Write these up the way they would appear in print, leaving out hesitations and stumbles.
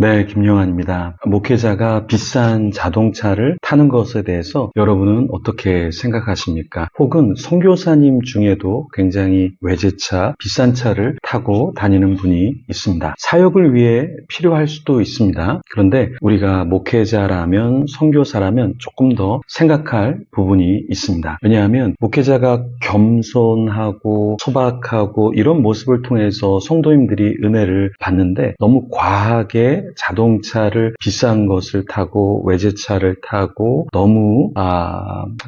네, 김영환입니다. 목회자가 비싼 자동차를 타는 것에 대해서 여러분은 어떻게 생각하십니까? 혹은 선교사님 중에도 굉장히 외제차, 비싼 차를 타고 다니는 분이 있습니다. 사역을 위해 필요할 수도 있습니다. 그런데 우리가 목회자라면, 선교사라면 조금 더 생각할 부분이 있습니다. 왜냐하면 목회자가 겸손하고 소박하고 이런 모습을 통해서 성도님들이 은혜를 받는데 너무 과하게 자동차를 비싼 것을 타고 외제차를 타고 너무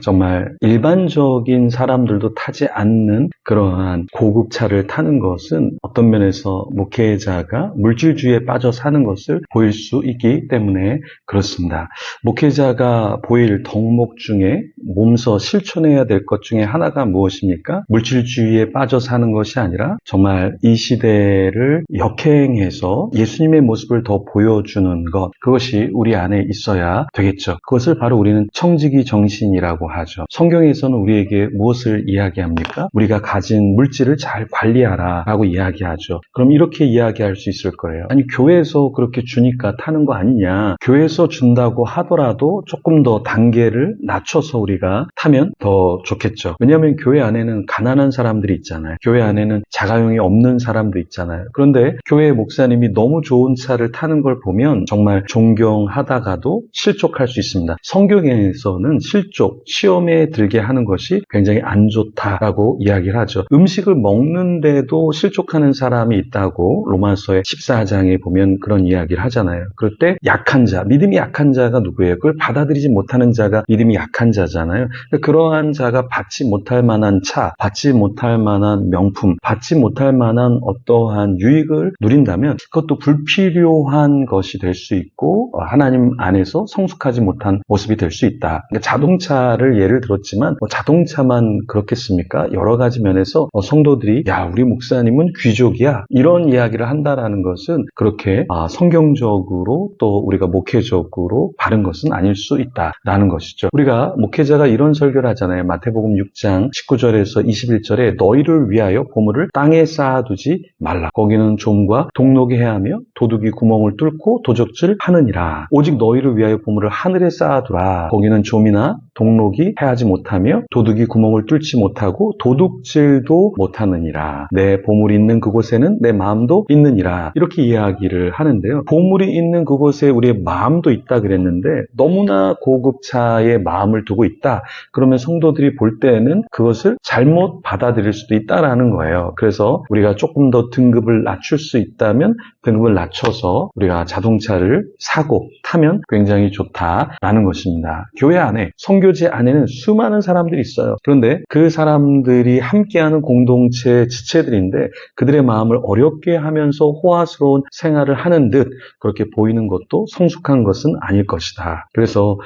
정말 일반적인 사람들도 타지 않는 그러한 고급차를 타는 것은 어떤 면에서 목회자가 물질주의에 빠져 사는 것을 보일 수 있기 때문에 그렇습니다. 목회자가 보일 덕목 중에 몸소 실천해야 될 것 중에 하나가 무엇입니까? 물질주의에 빠져 사는 것이 아니라 정말 이 시대를 역행해서 예수님의 모습을 더 보여주는 것, 그것이 우리 안에 있어야 되겠죠. 그것을 바로 우리는 청지기 정신이라고 하죠. 성경에서는 우리에게 무엇을 이야기합니까? 우리가 가진 물질을 잘 관리하라 라고 이야기하죠. 그럼 이렇게 이야기할 수 있을 거예요. 아니, 교회에서 그렇게 주니까 타는 거 아니냐. 교회에서 준다고 하더라도 조금 더 단계를 낮춰서 우리가 타면 더 좋겠죠. 왜냐하면 교회 안에는 가난한 사람들이 있잖아요. 교회 안에는 자가용이 없는 사람도 있잖아요. 그런데 교회 목사님이 너무 좋은 차를 타는 걸 보면 정말 존경하다가도 실족할 수 있습니다. 성경에서는 실족, 시험에 들게 하는 것이 굉장히 안 좋다라고 이야기를 하죠. 음식을 먹는데도 실족하는 사람이 있다고 로마서의 14장에 보면 그런 이야기를 하잖아요. 그럴 때 약한 자, 믿음이 약한 자가 누구예요? 그걸 받아들이지 못하는 자가 믿음이 약한 자잖아요. 그러한 자가 받지 못할 만한 차, 받지 못할 만한 명품, 받지 못할 만한 어떠한 유익을 누린다면 그것도 불필요한 것이 될 수 있고 하나님 안에서 성숙하지 못한 모습이 될 수 있다. 그러니까 자동차를 예를 들었지만 자동차만 그렇겠습니까? 여러 가지 면에서 성도들이 야, 우리 목사님은 귀족이야, 이런 이야기를 한다라는 것은 그렇게 성경적으로 또 우리가 목회적으로 바른 것은 아닐 수 있다라는 것이죠. 우리가 목회자가 이런 설교를 하잖아요. 마태복음 6장 19절에서 21절에 너희를 위하여 보물을 땅에 쌓아두지 말라. 거기는 좀과 동록이 해하며 도둑이 구멍을 뚫고 도적질 하느니라. 오직 너희를 위하여 보물을 하늘에 쌓아두라. 거기는 좀이나 동록이 해하지 못하며 도둑이 구멍을 뚫지 못하고 도둑질도 못하느니라. 내 보물이 있는 그곳에는 내 마음도 있느니라. 이렇게 이야기를 하는데요. 보물이 있는 그곳에 우리의 마음도 있다 그랬는데 너무나 고급차에 마음을 두고 있다. 그러면 성도들이 볼 때는 그것을 잘못 받아들일 수도 있다라는 거예요. 그래서 우리가 조금 더 등급을 낮출 수 있다면 등급을 낮춰서 우리가 자동차를 사고 타면 굉장히 좋다라는 것입니다. 교회 안에, 선교지 안에는 수많은 사람들이 있어요. 그런데 그 사람들이 함께하는 공동체 지체들인데 그들의 마음을 어렵게 하면서 호화스러운 생활을 하는 듯 그렇게 보이는 것도 성숙한 것은 아닐 것이다. 그래서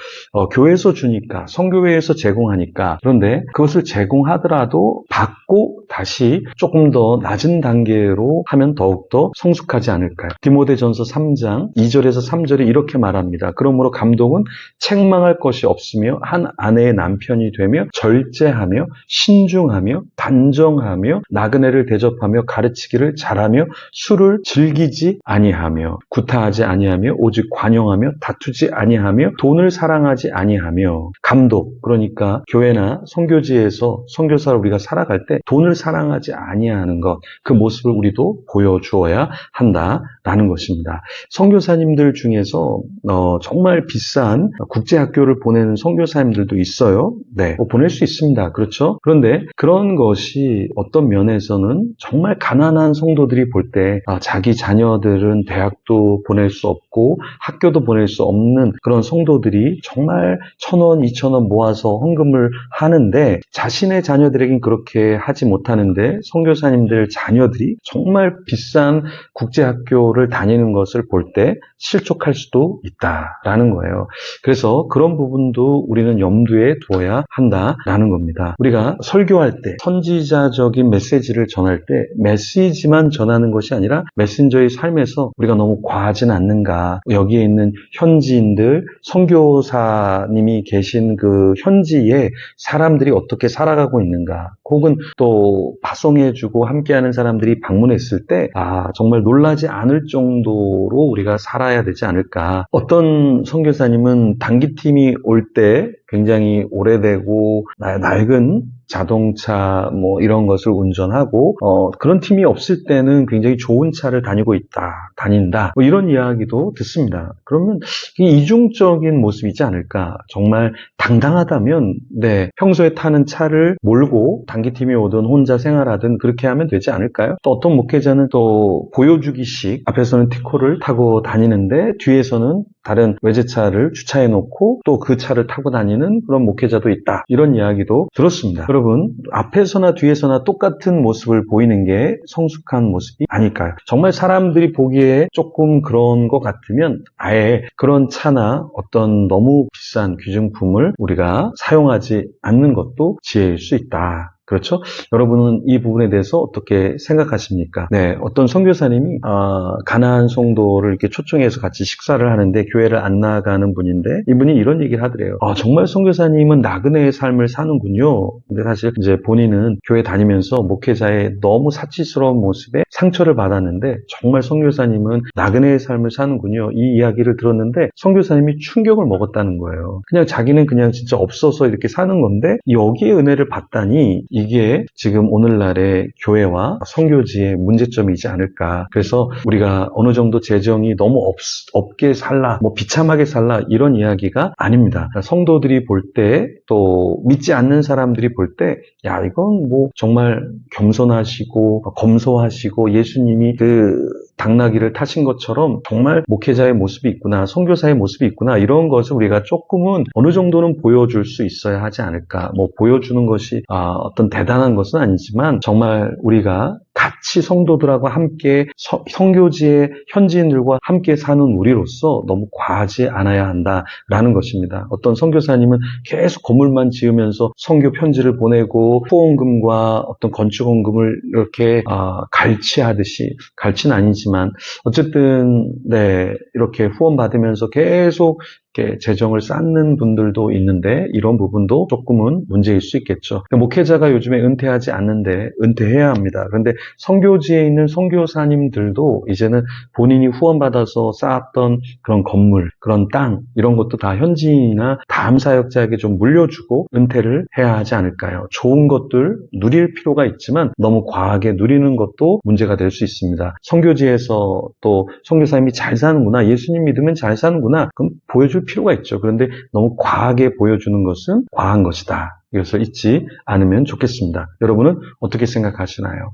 교회에서 주니까, 선교회에서 제공하니까, 그런데 그것을 제공하더라도 받고 다시 조금 더 낮은 단계로 하면 더욱더 성숙하지 않을까요? 디모데전서 3장 2절에서 3절에 이렇게 말합니다. 그러므로 감독은 책망할 것이 없으며 한 아내의 남편이 되며 절제하며 신중하며 단정하며 나그네를 대접하며 가르치기를 잘하며 술을 즐기지 아니하며 구타하지 아니하며 오직 관용하며 다투지 아니하며 돈을 사랑하지 아니하며. 감독, 그러니까 교회나 선교지에서 선교사로 우리가 살아갈 때 돈을 사랑하지 아니하는 것, 그 모습을 우리도 보여주어야 한다라는 것입니다. 선교사님들 중에서 정말 비싼 국제학교를 보내는 선교사님들도 있어요. 네, 보낼 수 있습니다. 그렇죠? 그런데 그런 것이 어떤 면에서는 정말 가난한 성도들이 볼 때 자기 자녀들은 대학도 보낼 수 없고 학교도 보낼 수 없는 그런 성도들이 정말 1,000원, 2,000원 모아서 헌금을 하는데 자신의 자녀들에겐 그렇게 하지 못하는데 선교사님들 자녀들이 정말 비싼 국제학교를 다니는 것을 볼 때 실족할 수도 있다라는 거예요. 그래서 그런 부분도 우리는 염두에 두어야 한다라는 겁니다. 우리가 설교할 때, 선지자적인 메시지를 전할 때 메시지만 전하는 것이 아니라 메신저의 삶에서 우리가 너무 과하진 않는가, 여기에 있는 현지인들, 선교사님이 계신 계신 그 현지에 사람들이 어떻게 살아가고 있는가, 혹은 또 파송해주고 함께하는 사람들이 방문했을 때 정말 놀라지 않을 정도로 우리가 살아야 되지 않을까. 어떤 선교사님은 단기팀이 올 때 굉장히 오래되고 낡은 자동차 이런 것을 운전하고 그런 팀이 없을 때는 굉장히 좋은 차를 다닌다 이런 이야기도 듣습니다. 그러면 이중적인 모습이지 않을까. 정말 당당하다면 평소에 타는 차를 몰고 단기팀이 오든 혼자 생활하든 그렇게 하면 되지 않을까요? 또 어떤 목회자는 또 보여주기식, 앞에서는 티코를 타고 다니는데 뒤에서는 다른 외제차를 주차해 놓고 또 그 차를 타고 다니는 그런 목회자도 있다, 이런 이야기도 들었습니다. 여러분, 앞에서나 뒤에서나 똑같은 모습을 보이는 게 성숙한 모습이 아닐까요? 정말 사람들이 보기에 조금 그런 것 같으면 아예 그런 차나 어떤 너무 비싼 귀중품을 우리가 사용하지 않는 것도 지혜일 수 있다. 그렇죠? 여러분은 이 부분에 대해서 어떻게 생각하십니까? 어떤 선교사님이 가나안 성도를 이렇게 초청해서 같이 식사를 하는데 교회를 안 나가는 분인데 이분이 이런 얘기를 하더래요. 정말 선교사님은 나그네의 삶을 사는군요. 근데 사실 이제 본인은 교회 다니면서 목회자의 너무 사치스러운 모습에 상처를 받았는데 정말 선교사님은 나그네의 삶을 사는군요. 이 이야기를 들었는데 선교사님이 충격을 먹었다는 거예요. 그냥 자기는 그냥 진짜 없어서 이렇게 사는 건데 여기에 은혜를 받다니, 이게 지금 오늘날의 교회와 선교지의 문제점이지 않을까. 그래서 우리가 어느 정도 재정이 너무 없게 살라, 비참하게 살라, 이런 이야기가 아닙니다. 성도들이 볼 때, 또 믿지 않는 사람들이 볼 때, 이건 정말 겸손하시고 검소하시고 예수님이 그 당나귀를 타신 것처럼 정말 목회자의 모습이 있구나, 선교사의 모습이 있구나, 이런 것을 우리가 조금은 어느 정도는 보여줄 수 있어야 하지 않을까. 보여주는 것이 어떤 대단한 것은 아니지만 정말 우리가 같이 성도들하고 함께 선교지의 현지인들과 함께 사는 우리로서 너무 과하지 않아야 한다라는 것입니다. 어떤 선교사님은 계속 건물만 지으면서 선교 편지를 보내고 후원금과 어떤 건축원금을 이렇게 갈취하듯이, 갈취는 아니지만 어쨌든 이렇게 후원 받으면서 계속 이렇게 재정을 쌓는 분들도 있는데 이런 부분도 조금은 문제일 수 있겠죠. 목회자가 요즘에 은퇴하지 않는데 은퇴해야 합니다. 그런데 선교지에 있는 선교사님들도 이제는 본인이 후원받아서 쌓았던 그런 건물, 그런 땅, 이런 것도 다 현지인이나 다음 사역자에게 좀 물려주고 은퇴를 해야 하지 않을까요? 좋은 것들 누릴 필요가 있지만 너무 과하게 누리는 것도 문제가 될 수 있습니다. 선교지에서 또 선교사님이 잘 사는구나, 예수님 믿으면 잘 사는구나, 그럼 보여줄 필요가 있죠. 그런데 너무 과하게 보여주는 것은 과한 것이다. 이것을 잊지 않으면 좋겠습니다. 여러분은 어떻게 생각하시나요?